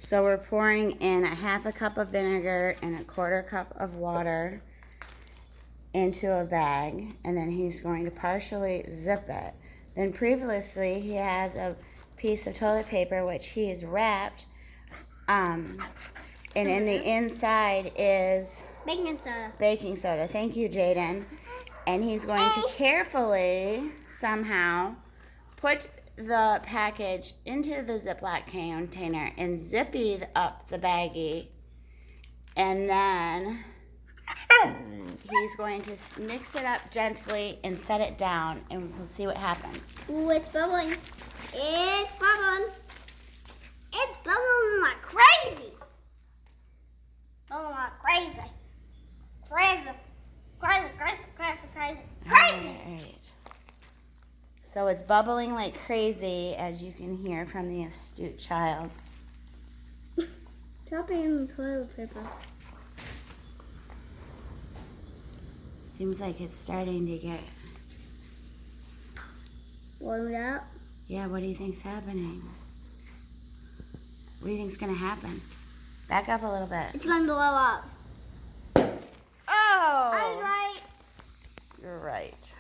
So we're pouring in a half a cup of vinegar and a quarter cup of water into a bag, and then he's going to partially zip it. Then previously he has a piece of toilet paper which he's wrapped, and in the inside is baking soda. Baking soda. Thank you, Jaden. And he's going to carefully somehow put the package into the Ziploc container and zippy up the baggie, and then he's going to mix it up gently and set it down, and we'll see what happens. Ooh, it's bubbling. It's bubbling. It's bubbling like crazy. Bubbling like crazy. Crazy. Crazy, crazy, crazy, crazy, crazy. All right. So it's bubbling like crazy, as you can hear from the astute child. Drop it in the toilet paper. Seems like it's starting to get... Warm it up. Yeah, what do you think's happening? What do you think's gonna happen? Back up a little bit. It's going to blow up. Oh! I was right. You're right.